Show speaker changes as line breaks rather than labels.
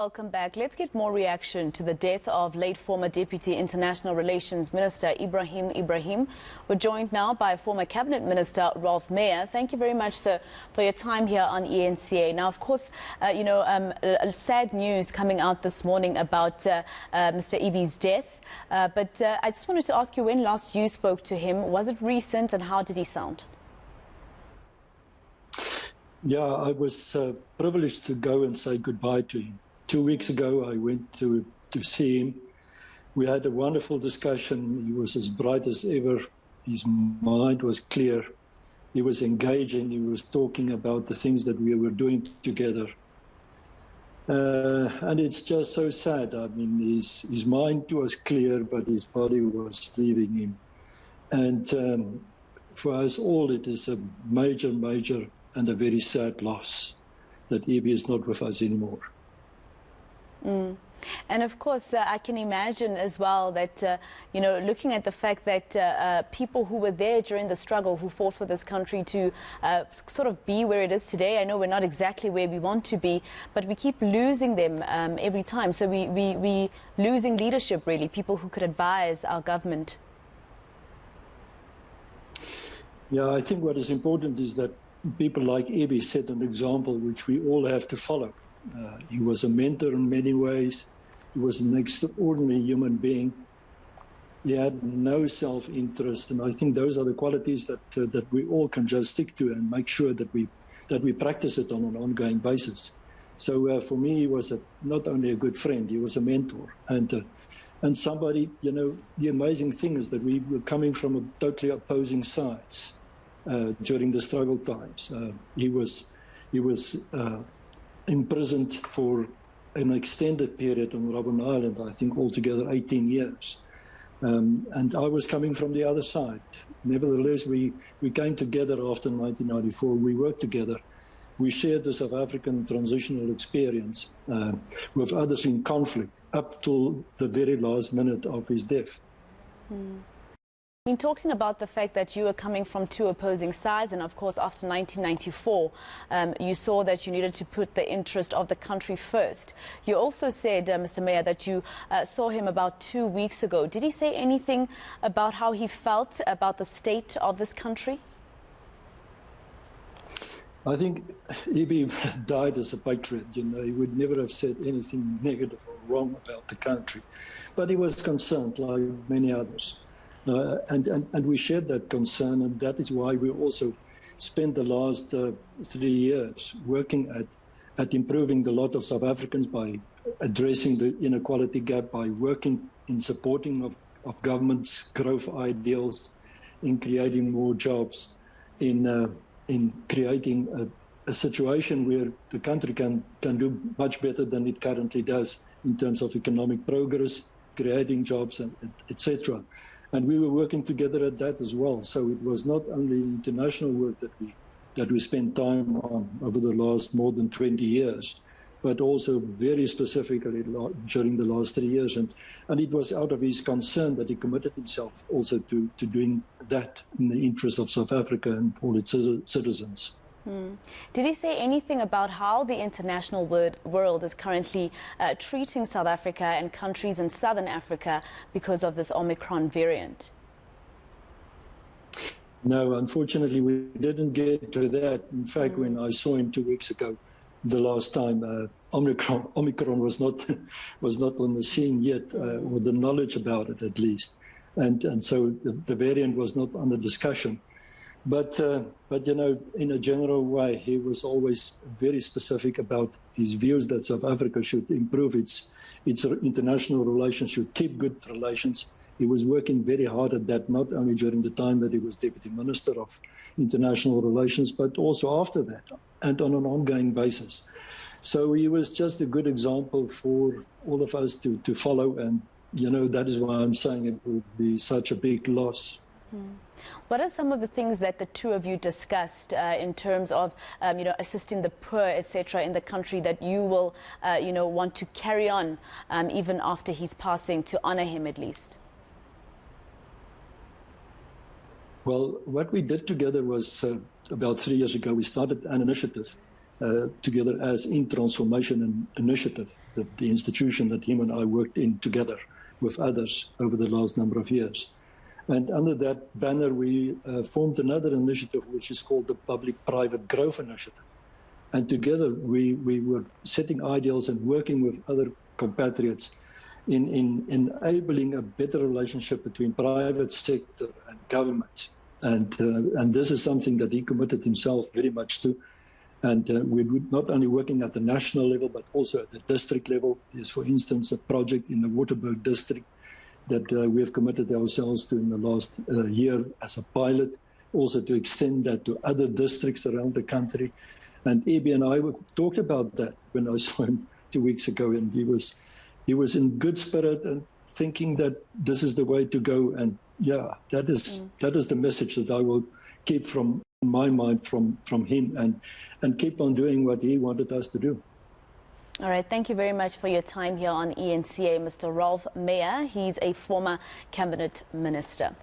Welcome back. Let's get more reaction to the death of late former Deputy International Relations Minister Ebrahim Ebrahim. We're joined now by former Cabinet Minister Roelf Meyer. Thank you very much, sir, for your time here on eNCA. Now, of course, sad news coming out this morning about Mr. Ebi's death. But I just wanted to ask you, when last you spoke to him, was it recent and how did he sound?
Yeah, I was privileged to go and say goodbye to him. 2 weeks ago, I went to see him. We had a wonderful discussion. He was as bright as ever. His mind was clear. He was engaging. He was talking about the things that we were doing together. And it's just so sad. I mean, his mind was clear, but his body was leaving him. And for us all, it is a major, major and a very sad loss that Ebi is not with us anymore.
And of course, I can imagine as well that, looking at the fact that people who were there during the struggle, who fought for this country to sort of be where it is today, I know we're not exactly where we want to be, but we keep losing them every time. So we losing leadership, really, people who could advise our government.
Yeah, I think what is important is that people like Ebi set an example which we all have to follow. He was a mentor in many ways. He was an extraordinary human being. He had no self-interest, and I think those are the qualities that we all can just stick to and make sure that we practice it on an ongoing basis. So for me, he was not only a good friend, he was a mentor and somebody. The amazing thing is that we were coming from totally opposing sides during the struggle times. He was imprisoned for an extended period on Robben Island, I think altogether 18 years. And I was coming from the other side. Nevertheless, we came together after 1994. We worked together. We shared the South African transitional experience with others in conflict up till the very last minute of his death.
I mean, talking about the fact that you were coming from two opposing sides, and of course after 1994 you saw that you needed to put the interest of the country first. You also said, Mr. Meyer, that you saw him about 2 weeks ago. Did he say anything about how he felt about the state of this country?
I think Ebi died as a patriot. He would never have said anything negative or wrong about the country, but he was concerned like many others. And we shared that concern, and that is why we also spent the last 3 years working at improving the lot of South Africans by addressing the inequality gap, by working in supporting of government's growth ideals, in creating more jobs, in creating a situation where the country can do much better than it currently does in terms of economic progress, creating jobs, etc. And we were working together at that as well. So it was not only international work that we spent time on over the last more than 20 years, but also very specifically during the last 3 years. And it was out of his concern that he committed himself also to doing that in the interest of South Africa and all its citizens.
Did he say anything about how the international world is currently treating South Africa and countries in Southern Africa because of this Omicron variant?
No, unfortunately, we didn't get to that. In fact, when I saw him 2 weeks ago, the last time, Omicron was not on the scene yet, or the knowledge about it at least, and so the variant was not under discussion. But in a general way, he was always very specific about his views that South Africa should improve its international relations, should keep good relations. He was working very hard at that, not only during the time that he was Deputy Minister of International Relations, but also after that, and on an ongoing basis. So he was just a good example for all of us to follow, and that is why I'm saying it would be such a big loss.
What are some of the things that the two of you discussed in terms of, assisting the poor, etc., in the country that you will, want to carry on even after his passing, to honor him at least?
Well, what we did together was about 3 years ago, we started an initiative together as In Transformation Initiative. the institution that him and I worked in together with others over the last number of years. And under that banner, we formed another initiative, which is called the Public-Private Growth Initiative. And together, we were setting ideals and working with other compatriots in enabling a better relationship between private sector and government. And this is something that he committed himself very much to. And we're not only working at the national level, but also at the district level. There's, for instance, a project in the Waterberg district that we have committed ourselves to in the last year as a pilot, also to extend that to other districts around the country. And Ebi and I talked about that when I saw him 2 weeks ago, and he was in good spirit and thinking that this is the way to go. And yeah, that is the message that I will keep from my mind from him, and keep on doing what he wanted us to do.
All right, thank you very much for your time here on eNCA, Mr. Roelf Meyer. He's a former cabinet minister.